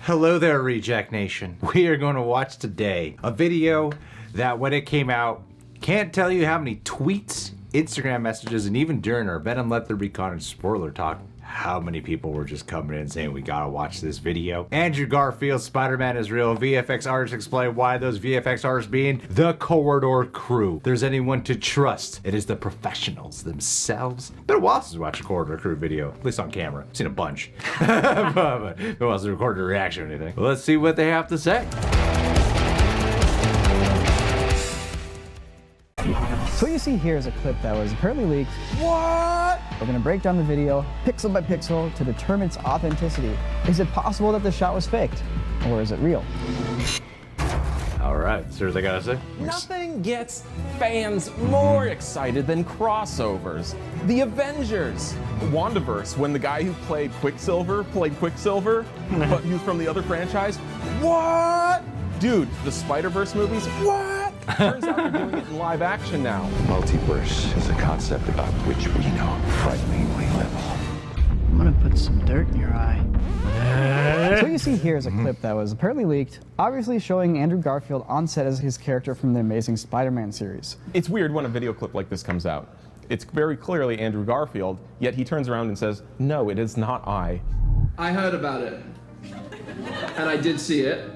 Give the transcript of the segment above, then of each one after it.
Hello there, Reject Nation. We are going to watch today a video that when it came out, can't tell you how many tweets, Instagram messages, and even during our Venom Let There Be Carnage spoiler talk, how many people were just coming in saying we gotta watch this video. Andrew Garfield, Spider-Man is real. VFX artists explain why those VFX artists being the Corridor crew. If there's anyone to trust, it is the professionals themselves. Been a while since we watched a Corridor crew video, at least on camera. I've seen a bunch. but it wasn't recorded a reaction or anything. Well, let's see what they have to say. So what you see here is a clip that was apparently leaked. What? We're gonna break down the video pixel by pixel to determine its authenticity. Is it possible that the shot was faked? Or is it real? All right, so here's what I gotta say. Nothing gets fans more excited than crossovers. The Avengers, Wandaverse, when the guy who played Quicksilver, but he was from the other franchise. What? Dude, the Spider-Verse movies, what? Turns out they're doing it in live action now. Multiverse is a concept about which we know frighteningly little. I'm gonna put some dirt in your eye. So what you see here is a clip that was apparently leaked, obviously showing Andrew Garfield on set as his character from the Amazing Spider-Man series. It's weird when a video clip like this comes out. It's very clearly Andrew Garfield, yet he turns around and says, no, it is not I. I heard about it, and I did see it.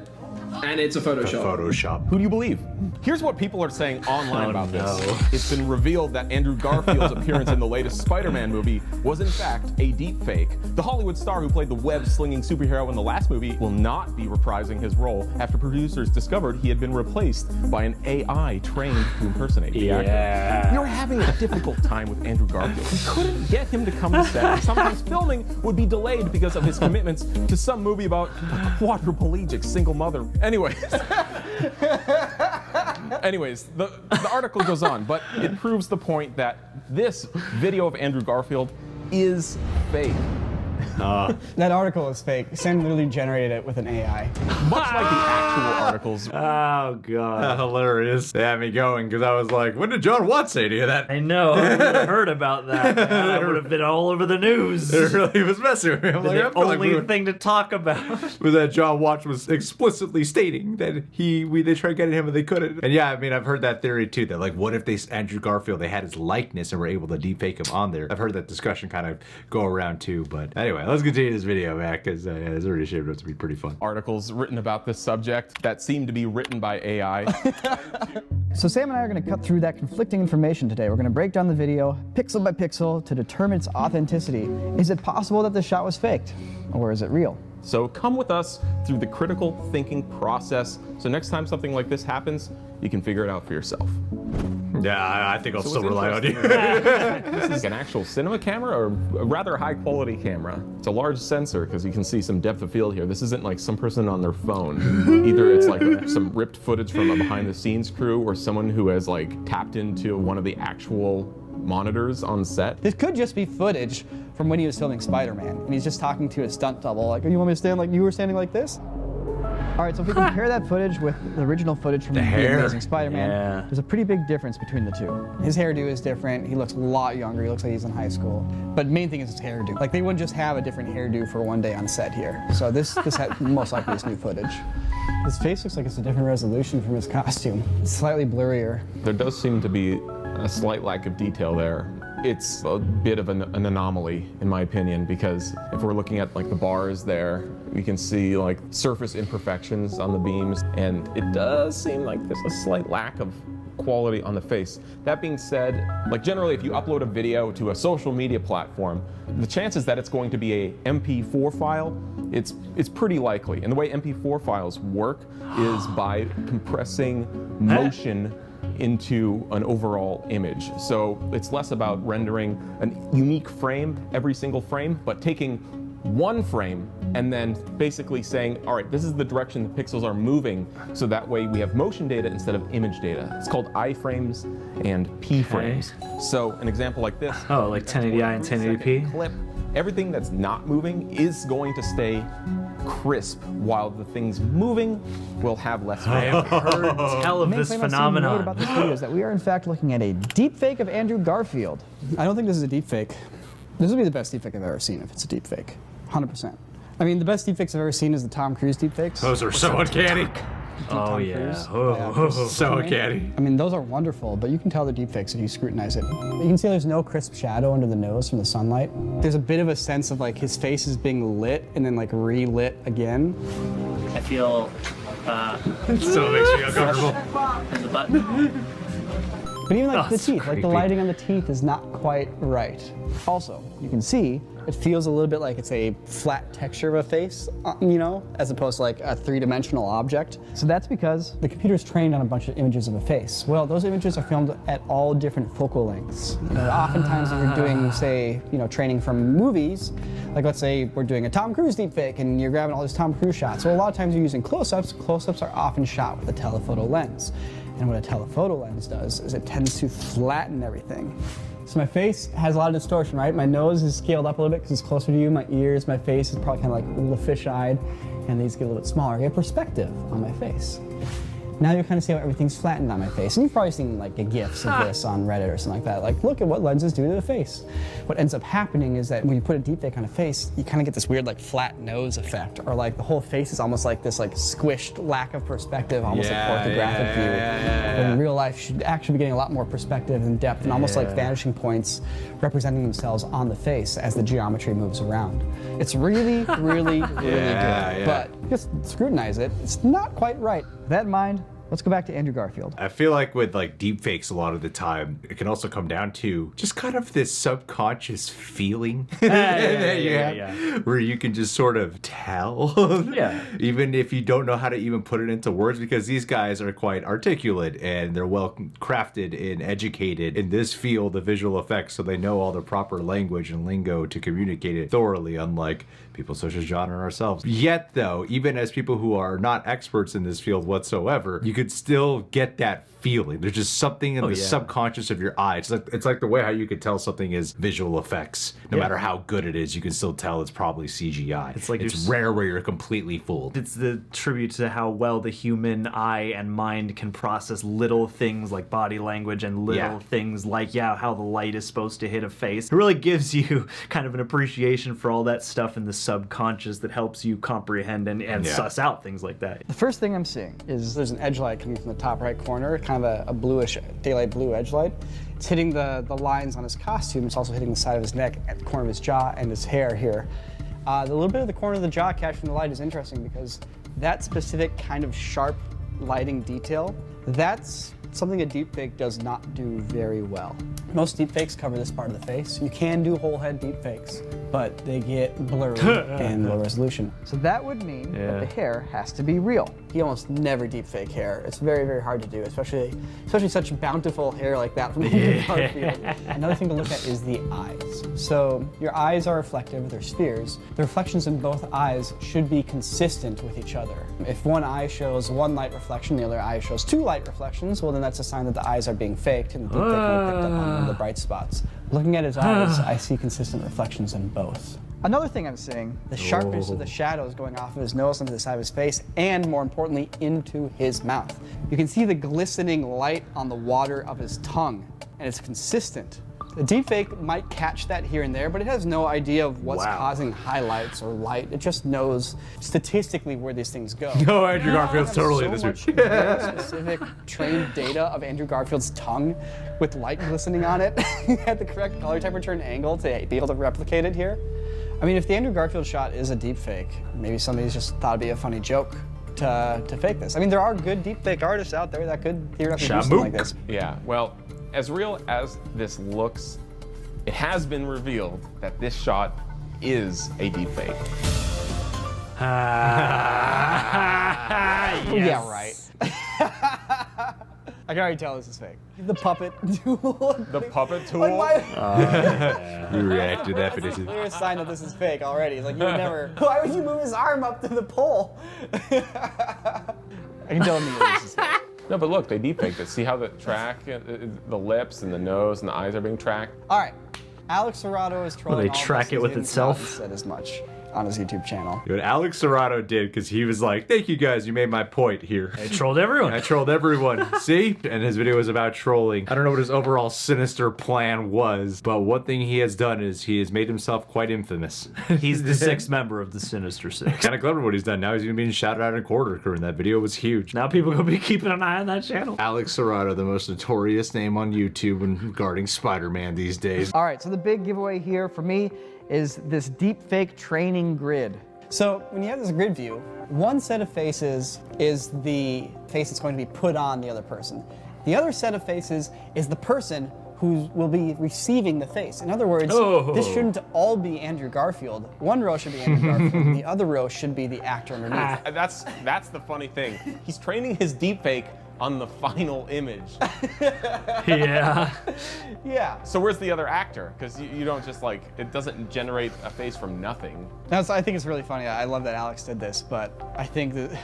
And it's a Photoshop. Who do you believe? Here's what people are saying online about this. It's been revealed that Andrew Garfield's appearance in the latest Spider-Man movie was in fact a deep fake. The Hollywood star who played the web-slinging superhero in the last movie will not be reprising his role after producers discovered he had been replaced by an AI trained to impersonate the actor. We were having a difficult time with Andrew Garfield. We couldn't get him to come to set, and sometimes filming would be delayed because of his commitments to some movie about a quadriplegic single mother. Anyways, the article goes on, but it proves the point that this video of Andrew Garfield is fake. That article is fake. Sam literally generated it with an AI. Much like the actual articles. Oh, God. Hilarious. They had me going, because I was like, when did John Watts say any of that? I know, I would have heard about that. That would have been all over the news. It really was messing with me. I'm like, The I feel only like thing to talk about. was that John Watts was explicitly stating that they tried getting him and they couldn't. And yeah, I mean, I've heard that theory too, that like, what if Andrew Garfield, they had his likeness and were able to deepfake him on there. I've heard that discussion kind of go around too, but anyway, let's continue this video, man, because it's already shaped up to be pretty fun. Articles written about this subject that seem to be written by AI. So Sam and I are going to cut through that conflicting information today. We're going to break down the video pixel by pixel to determine its authenticity. Is it possible that the shot was faked? Or is it real? So come with us through the critical thinking process, so next time something like this happens, you can figure it out for yourself. Yeah, I think I'll still rely on you. This is an actual cinema camera, or a rather high quality camera. It's a large sensor because you can see some depth of field here. This isn't like some person on their phone. Either it's like some ripped footage from a behind the scenes crew, or someone who has like tapped into one of the actual monitors on set. This could just be footage from when he was filming Spider-Man, and he's just talking to his stunt double, like, you want me to stand like you were standing like this? All right, so if we compare that footage with the original footage from the Amazing Spider-Man, there's a pretty big difference between the two. His hairdo is different. He looks a lot younger. He looks like he's in high school. But main thing is his hairdo. Like, they wouldn't just have a different hairdo for one day on set here. So this most likely is new footage. His face looks like it's a different resolution from his costume. It's slightly blurrier. There does seem to be a slight lack of detail there. It's a bit of an anomaly, in my opinion, because if we're looking at like the bars there, we can see like surface imperfections on the beams, and it does seem like there's a slight lack of quality on the face. That being said, like generally if you upload a video to a social media platform, the chances that it's going to be a MP4 file, it's pretty likely. And the way MP4 files work is by compressing motion into an overall image. So it's less about rendering a unique frame, every single frame, but taking one frame and then basically saying, all right, this is the direction the pixels are moving, so that way we have motion data instead of image data. It's called iframes and p frames. So an example like this. Oh, like 1080i and 1080p? Clip. Everything that's not moving is going to stay crisp, while the things moving will have less frame. I have heard tell of this phenomenon. About this video is that we are in fact looking at a deep fake of Andrew Garfield. I don't think this is a deep fake. This would be the best deep fake I've ever seen if it's a deep fake. 100%. I mean, the best deepfakes I've ever seen is the Tom Cruise deepfakes. Those are so uncanny. Oh Tom yeah. Cruise. Oh. So uncanny. I mean, those are wonderful, but you can tell they're deepfakes if you scrutinize it. You can see there's no crisp shadow under the nose from the sunlight. There's a bit of a sense of like his face is being lit and then like relit again. I feel It still makes me uncomfortable. in the button. But even like the it's teeth, like creepy. the lighting on the teeth is not quite right. Also, you can see it feels a little bit like it's a flat texture of a face, you know, as opposed to like a three-dimensional object. So that's because the computer's trained on a bunch of images of a face. Well, those images are filmed at all different focal lengths. You know, oftentimes if you're doing, say, you know, training from movies, like let's say we're doing a Tom Cruise deepfake and you're grabbing all these Tom Cruise shots. So a lot of times you're using close-ups. Close-ups are often shot with a telephoto lens. And what a telephoto lens does is it tends to flatten everything. So my face has a lot of distortion, right? My nose is scaled up a little bit because it's closer to you. My ears, my face is probably kind of like a little fish-eyed, and these get a little bit smaller. You have perspective on my face. Now you kind of see how everything's flattened on my face. And you've probably seen like GIFs of this on Reddit or something like that. Like, look at what lenses do to the face. What ends up happening is that when you put a deepfake on a face, you kind of get this weird like flat nose effect, or like the whole face is almost like this like squished lack of perspective, almost like orthographic view. But in real life, you should actually be getting a lot more perspective and depth, and almost like vanishing points representing themselves on the face as the geometry moves around. It's really, really, really good. But just scrutinize it. It's not quite right. With that in mind, let's go back to Andrew Garfield. I feel like with like deepfakes a lot of the time, it can also come down to just kind of this subconscious feeling that you have, where you can just sort of tell, even if you don't know how to even put it into words, because these guys are quite articulate and they're well crafted and educated in this field of visual effects, so they know all the proper language and lingo to communicate it thoroughly, unlike people such as John and ourselves. Yet though, even as people who are not experts in this field whatsoever, you could still get that feeling. There's just something in the subconscious of your eye. It's like the way how you could tell something is visual effects. No matter how good it is, you can still tell it's probably CGI. It's like it's rare where you're completely fooled. It's the tribute to how well the human eye and mind can process little things like body language and little things like, how the light is supposed to hit a face. It really gives you kind of an appreciation for all that stuff in the subconscious that helps you comprehend and suss out things like that. The first thing I'm seeing is there's an edge light coming from the top right corner, kind of a bluish, daylight blue edge light. It's hitting the lines on his costume. It's also hitting the side of his neck, at the corner of his jaw, and his hair here. The little bit of the corner of the jaw catching the light is interesting because that specific kind of sharp lighting detail, that's something a deepfake does not do very well. Most deepfakes cover this part of the face. You can do whole head deepfakes, but they get blurry in low resolution. So that would mean that the hair has to be real. You almost never deepfake hair. It's very, very hard to do, especially such bountiful hair like that from Andrew Garfield. Another thing to look at is the eyes. So your eyes are reflective, they're spheres. The reflections in both eyes should be consistent with each other. If one eye shows one light reflection, the other eye shows two light reflections, well then that's a sign that the eyes are being faked and the deepfake won't pick up on one of the bright spots. Looking at his eyes, I see consistent reflections in both. Another thing I'm seeing, the sharpness of the shadows going off of his nose onto the side of his face, and more importantly, into his mouth. You can see the glistening light on the water of his tongue, and it's consistent. The deepfake might catch that here and there, but it has no idea of what's causing highlights or light. It just knows statistically where these things go. No, Andrew Garfield's totally so this much very specific trained data of Andrew Garfield's tongue with light glistening on it at the correct color temperature and angle to be able to replicate it here. I mean, if the Andrew Garfield shot is a deepfake, maybe somebody's just thought it'd be a funny joke to fake this. I mean, there are good deepfake artists out there that could theoretically do something like this. Yeah, well, as real as this looks, it has been revealed that this shot is a deepfake. Yeah, right. I can already tell this is fake. The puppet tool. The puppet tool? You react to that for this. Clear sign that this is fake already. It's like you would never. Why would you move his arm up to the pole? I can tell immediately this is fake. No, but look, they deepfaked it. See how the the lips and the nose and the eyes are being tracked? All right. Alex Serrato is trolling Will they all of track us it as with he itself? has not said as much. on his YouTube channel. What Alex Serrano did, because he was like, thank you guys, you made my point here. I trolled everyone. I trolled everyone. See? And his video was about trolling. I don't know what his overall sinister plan was, but one thing he has done is he has made himself quite infamous. He's the sixth member of the Sinister Six. Kind of clever what he's done. Now he's even being shouted out in Quarter Crew, and that video was huge. Now people gonna be keeping an eye on that channel. Alex Serrano, the most notorious name on YouTube regarding Spider-Man these days. All right, so the big giveaway here for me is this deepfake training grid. So when you have this grid view, one set of faces is the face that's going to be put on the other person. The other set of faces is the person who will be receiving the face. In other words, this shouldn't all be Andrew Garfield. One row should be Andrew Garfield, the other row should be the actor underneath. That's the funny thing. He's training his deepfake on the final image. Yeah. Yeah. So where's the other actor? Because you don't just like, it doesn't generate a face from nothing. I think it's really funny. I love that Alex did this, but I think that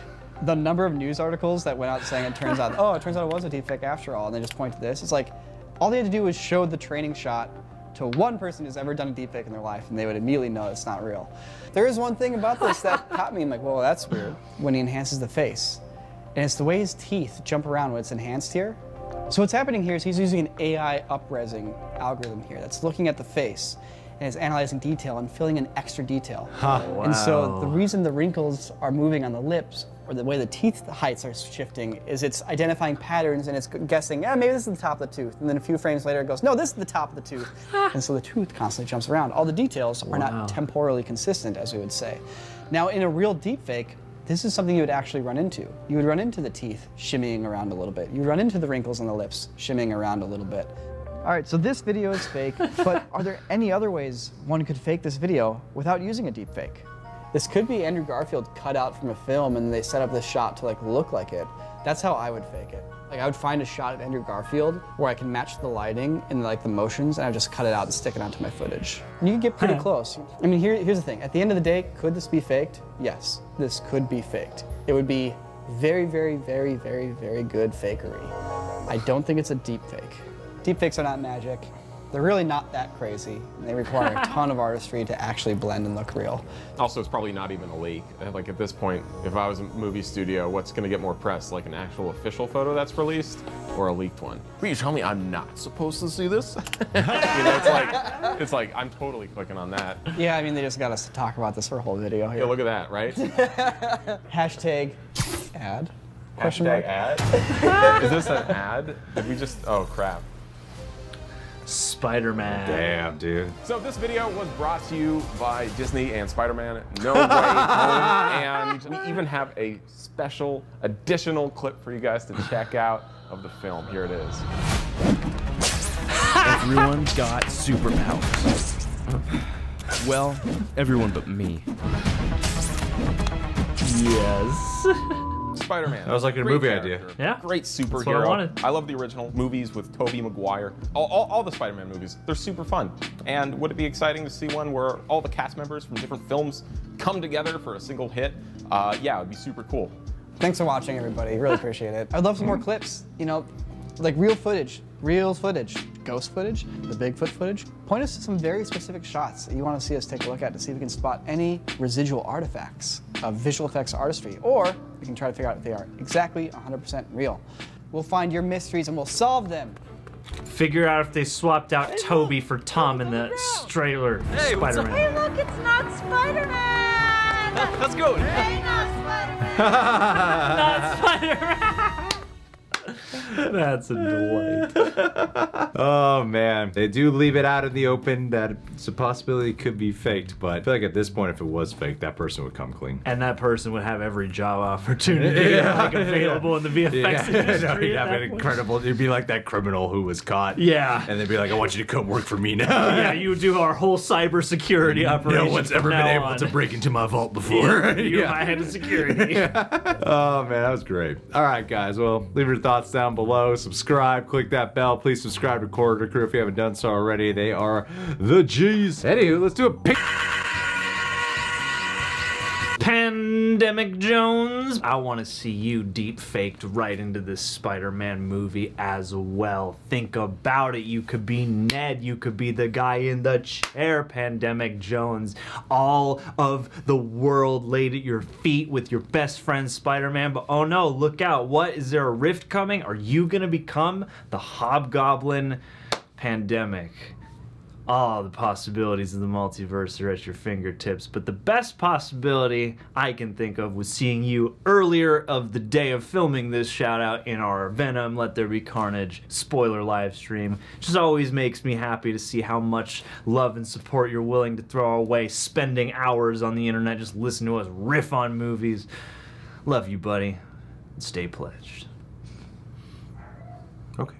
the number of news articles that went out saying it turns out it was a deepfake after all, and they just point to this. It's like, all they had to do was show the training shot to one person who's ever done a deepfake in their life, and they would immediately know it's not real. There is one thing about this that caught me. I'm like, well, that's weird. When he enhances the face, and it's the way his teeth jump around when it's enhanced here. So what's happening here is he's using an AI up-resing algorithm here that's looking at the face and is analyzing detail and filling in extra detail. Wow. And so the reason the wrinkles are moving on the lips or the way the teeth heights are shifting is it's identifying patterns and it's guessing, maybe this is the top of the tooth. And then a few frames later it goes, no, this is the top of the tooth. And so the tooth constantly jumps around. All the details are not temporally consistent, as we would say. Now in a real deepfake, this is something you would actually run into. You would run into the teeth shimmying around a little bit. You would run into the wrinkles on the lips shimmying around a little bit. All right, so this video is fake, but are there any other ways one could fake this video without using a deepfake? This could be Andrew Garfield cut out from a film and they set up this shot to like look like it. That's how I would fake it. Like I would find a shot of Andrew Garfield where I can match the lighting and like the motions and I would just cut it out and stick it onto my footage. And you can get pretty close. I mean, here's the thing. At the end of the day, could this be faked? Yes, this could be faked. It would be very, very, very, very, very good fakery. I don't think it's a deep fake. Deepfakes are not magic. They're really not that crazy. They require a ton of artistry to actually blend and look real. Also, it's probably not even a leak. Like at this point, if I was a movie studio, what's gonna get more press? Like an actual official photo that's released or a leaked one? Will you tell me I'm not supposed to see this? You know, it's like, I'm totally clicking on that. Yeah, I mean, they just got us to talk about this for a whole video here. Yeah, look at that, right? Hashtag ad? Question Hashtag mark? ad? Is this an ad? Did we just, oh crap. Spider-Man. Damn, dude. So this video was brought to you by Disney and Spider-Man No Way Home, and we even have a special additional clip for you guys to check out of the film. Here it is. Everyone got superpowers. Well, everyone but me. Yes. Spider-Man. That was like a Great movie character. idea. Yeah. Great That's what superhero. I wanted. I love the original movies with Tobey Maguire. All the Spider-Man movies. They're super fun. And would it be exciting to see one where all the cast members from different films come together for a single hit? Yeah, it would be super cool. Thanks for watching, everybody. Really appreciate it. I'd love some more clips, you know, like real footage, ghost footage, the Bigfoot footage. Point us to some very specific shots that you want to see us take a look at to see if we can spot any residual artifacts of visual effects artistry, or we can try to figure out if they are exactly 100% real. We'll find your mysteries and we'll solve them. Figure out if they swapped out Toby for Tom in the trailer. Hey, what's up? Spider-Man. Hey, look, it's not Spider-Man! Let's go. Hey, not Spider-Man! Not Spider-Man. That's a delight. Oh man, they do leave it out in the open that it's a possibility it could be faked, but I feel like at this point if it was fake, that person would come clean. And that person would have every job opportunity like available in the VFX industry. No, he'd at have that an point. incredible, it'd be like that criminal who was caught. Yeah. And they'd be like, I want you to come work for me now. Yeah, you do our whole cybersecurity operation. No one's from ever been now able on. to break into my vault before. You and I head of security. Oh man, that was great. All right, guys. Well, leave your thoughts down below. Subscribe, click that bell. Please subscribe to Quarter Crew if you haven't done so already. They are the G's. Anywho, let's do a pick. Pandemic. Pandemic Jones. I want to see you deep faked right into this Spider-Man movie as well. Think about it. You could be Ned. You could be the guy in the chair, Pandemic Jones. All of the world laid at your feet with your best friend Spider-Man. But oh no, look out. What? Is there a rift coming? Are you going to become the Hobgoblin Pandemic? All the possibilities of the multiverse are at your fingertips, but the best possibility I can think of was seeing you earlier of the day of filming this shout out in our Venom Let There Be Carnage spoiler live stream. Just always makes me happy to see how much love and support you're willing to throw away, spending hours on the internet just listening to us riff on movies. Love you, buddy. Stay pledged. Okay.